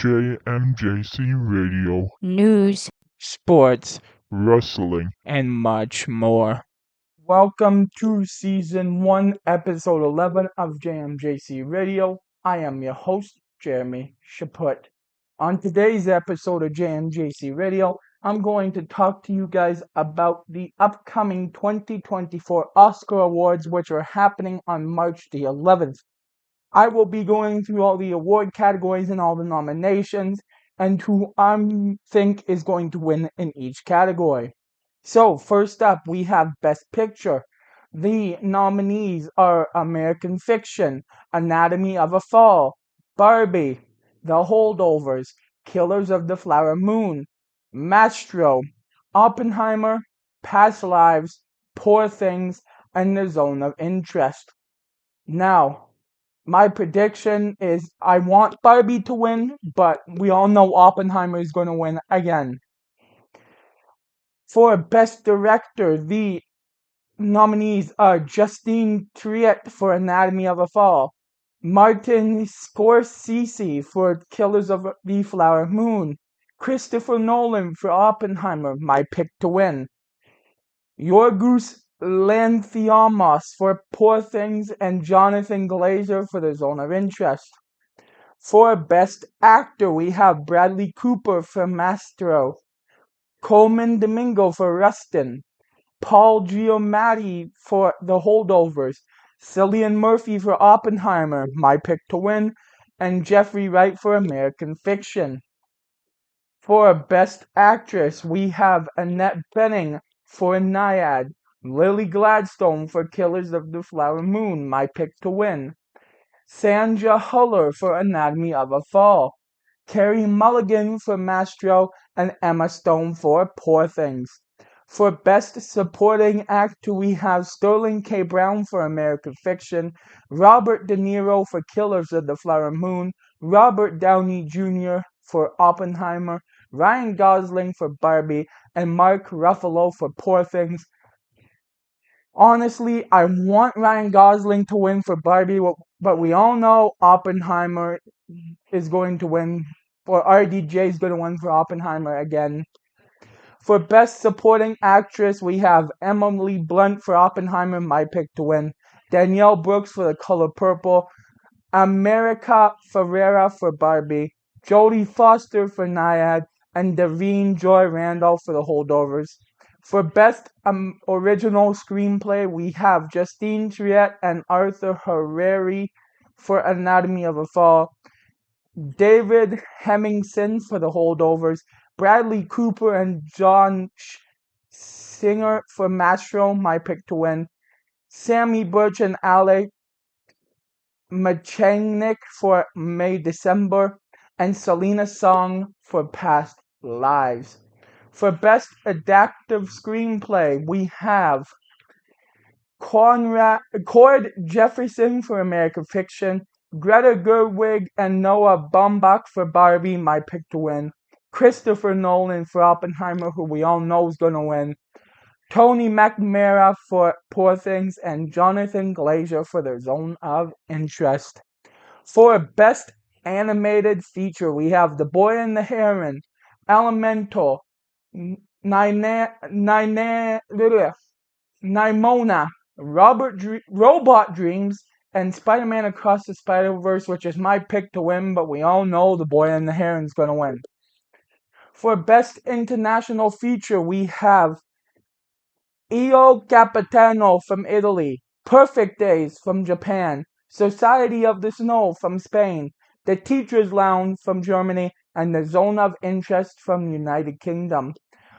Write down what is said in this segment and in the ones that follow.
JMJC Radio, news, sports, wrestling, and much more. Welcome to Season 1, Episode 11 of JMJC Radio. I am your host, Jeremy Chaput. On today's episode of JMJC Radio, I'm going to talk to you guys about the upcoming 2024 Oscar Awards, which are happening on March the 11th. I will be going through all the award categories and all the nominations, and who I think is going to win in each category. So, first up, we have Best Picture. The nominees are American Fiction, Anatomy of a Fall, Barbie, The Holdovers, Killers of the Flower Moon, Maestro, Oppenheimer, Past Lives, Poor Things, and The Zone of Interest. Now, my prediction is I want Barbie to win, but we all know Oppenheimer is going to win again. For Best Director, the nominees are Justine Triet for Anatomy of a Fall, Martin Scorsese for Killers of the Flower Moon, Christopher Nolan for Oppenheimer, my pick to win, Yorgos Lanthimos for Poor Things, and Jonathan Glazer for The Zone of Interest. For Best Actor, we have Bradley Cooper for Maestro, Coleman Domingo for Rustin, Paul Giamatti for The Holdovers, Cillian Murphy for Oppenheimer, my pick to win, and Jeffrey Wright for American Fiction. For Best Actress, we have Annette Bening for Naiad, Lily Gladstone for Killers of the Flower Moon, my pick to win, Sandra Huller for Anatomy of a Fall, Carey Mulligan for Maestro, and Emma Stone for Poor Things. For Best Supporting Actor, we have Sterling K. Brown for American Fiction, Robert De Niro for Killers of the Flower Moon, Robert Downey Jr. for Oppenheimer, Ryan Gosling for Barbie, and Mark Ruffalo for Poor Things. Honestly, I want Ryan Gosling to win for Barbie, but we all know Oppenheimer is going to win, or RDJ is going to win for Oppenheimer again. For Best Supporting Actress, we have Emily Blunt for Oppenheimer, my pick to win, Danielle Brooks for The Color Purple, America Ferrera for Barbie, Jodie Foster for Naiad, and Davine Joy Randolph for The Holdovers. For Best Original Screenplay, we have Justine Triet and Arthur Harari for Anatomy of a Fall, David Hemmingson for The Holdovers, Bradley Cooper and John Singer for Maestro, my pick to win, Sammy Birch and Alec Machangnik for May December, and Selena Song for Past Lives. For Best Adaptive Screenplay, we have Cord Jefferson for American Fiction, Greta Gerwig and Noah Baumbach for Barbie, my pick to win, Christopher Nolan for Oppenheimer, who we all know is going to win, Tony McNamara for Poor Things, and Jonathan Glazer for The Zone of Interest. For Best Animated Feature, we have The Boy and the Heron, Elemental, Nimona, Robot Dreams, and Spider-Man Across the Spider-Verse, which is my pick to win, but we all know The Boy and the Heron is going to win. For Best International Feature, we have Io Capitano from Italy, Perfect Days from Japan, Society of the Snow from Spain, The Teacher's Lounge from Germany, and The Zone of Interest from the United Kingdom.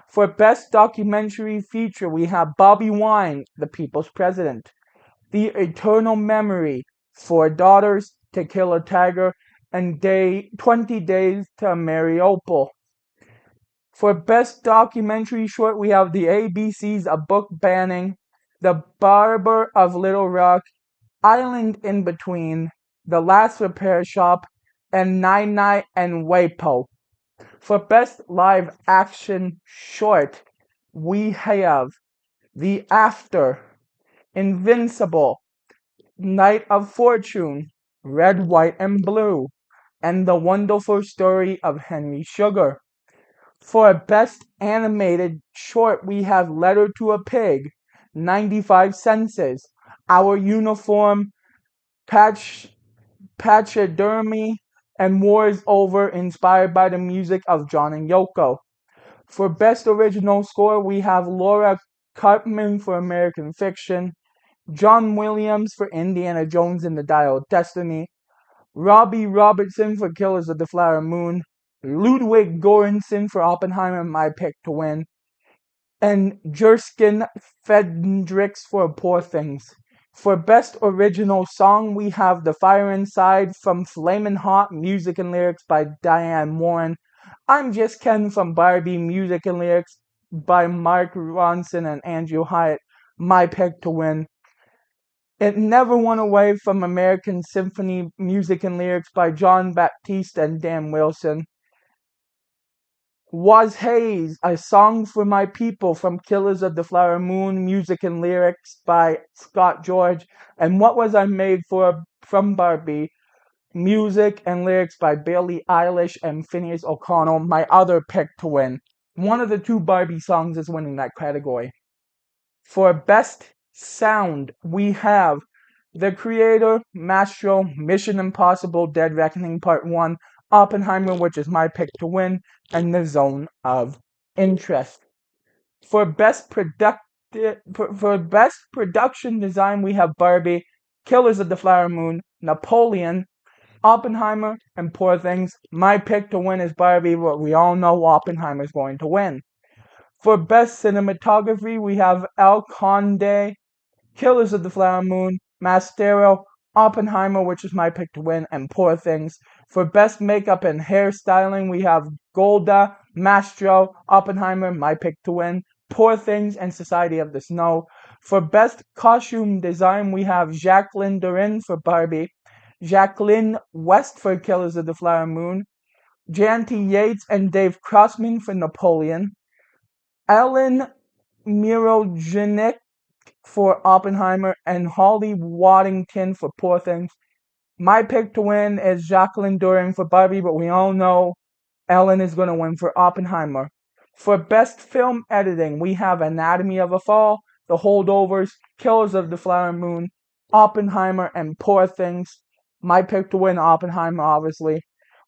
For Best Documentary Feature, we have Bobby Wine, The People's President, The Eternal Memory, 4 Daughters, To Kill a Tiger, and 20 Days to Mariupol. For Best Documentary Short, we have the ABC's A Book Banning, The Barber of Little Rock, Island in Between, The Last Repair Shop, and Nine Night and Waipo. For Best Live Action Short, we have The After, Invincible, Night of Fortune, Red, White, and Blue, and The Wonderful Story of Henry Sugar. For Best Animated Short, we have Letter to a Pig, 95 Senses, Our Uniform, Pachydermy, and War's Over, inspired by the music of John and Yoko. For Best Original Score, we have Laura Karpman for American Fiction, John Williams for Indiana Jones and the Dial of Destiny, Robbie Robertson for Killers of the Flower Moon, Ludwig Göransson for Oppenheimer, my pick to win, and Jerskin Fendrix for Poor Things. For Best Original Song, we have The Fire Inside from Flamin' Hot, music and lyrics by Diane Warren. I'm Just Ken from Barbie, music and lyrics by Mark Ronson and Andrew Hyatt, my pick to win. It Never Went Away from American Symphony, music and lyrics by John Baptiste and Dan Wilson. Was Haze, A Song for My People from Killers of the Flower Moon, music and lyrics by Scott George. And What Was I Made For from Barbie, music and lyrics by Billie Eilish and Phineas O'Connell, my other pick to win. One of the two Barbie songs is winning that category. For Best Sound, we have The Creator, Mastro, Mission Impossible, Dead Reckoning Part 1, Oppenheimer, which is my pick to win, and The Zone of Interest. For Best Production Design, we have Barbie, Killers of the Flower Moon, Napoleon, Oppenheimer, and Poor Things. My pick to win is Barbie, but we all know Oppenheimer is going to win. For Best Cinematography, we have El Conde, Killers of the Flower Moon, Mastero, Oppenheimer, which is my pick to win, and Poor Things. For Best Makeup and Hairstyling, we have Golda, Mastro, Oppenheimer, my pick to win, Poor Things, and Society of the Snow. For Best Costume Design, we have Jacqueline Dorin for Barbie, Jacqueline West for Killers of the Flower Moon, Janty Yates and Dave Crossman for Napoleon, Ellen Mirojenik for Oppenheimer, and Holly Waddington for Poor Things. My pick to win is Jacqueline Doran for Barbie, but we all know Ellen is going to win for Oppenheimer. For Best Film Editing, we have Anatomy of a Fall, The Holdovers, Killers of the Flower Moon, Oppenheimer, and Poor Things. My pick to win, Oppenheimer, obviously.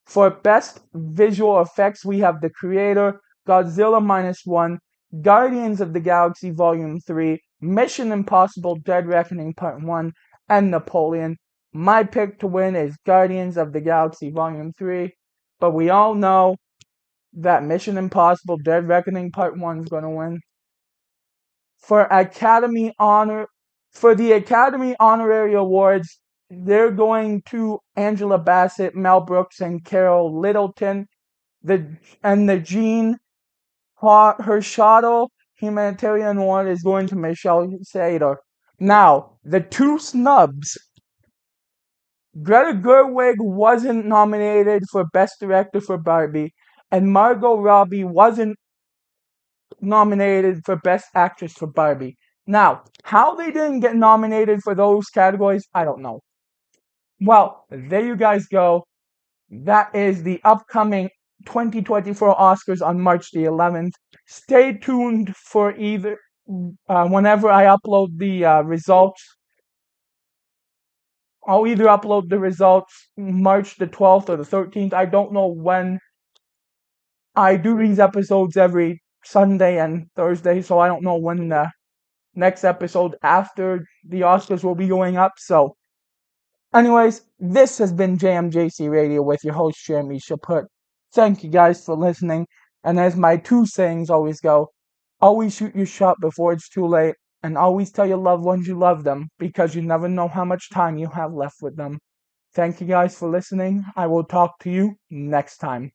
For Best Visual Effects, we have The Creator, Godzilla Minus One, Guardians of the Galaxy Volume 3, Mission Impossible Dead Reckoning Part 1, and Napoleon. My pick to win is Guardians of the Galaxy Volume 3, but we all know that Mission Impossible Dead Reckoning Part 1 is going to win. For the Academy Honorary Awards, they're going to Angela Bassett, Mel Brooks, and Carol Littleton. The Jean Hershadow Humanitarian Award is going to Michelle Sater. Now, the two snubs. Greta Gerwig wasn't nominated for Best Director for Barbie, and Margot Robbie wasn't nominated for Best Actress for Barbie. Now, how they didn't get nominated for those categories, I don't know. Well, there you guys go. That is the upcoming 2024 Oscars on March the 11th. Stay tuned for either whenever I upload the results. I'll either upload the results March the 12th or the 13th. I don't know when. I do these episodes every Sunday and Thursday, so I don't know when the next episode after the Oscars will be going up. So, anyways, this has been JMJC Radio with your host, Jeremy Shaput. Thank you guys for listening. And as my two sayings always go, always shoot your shot before it's too late. And always tell your loved ones you love them, because you never know how much time you have left with them. Thank you guys for listening. I will talk to you next time.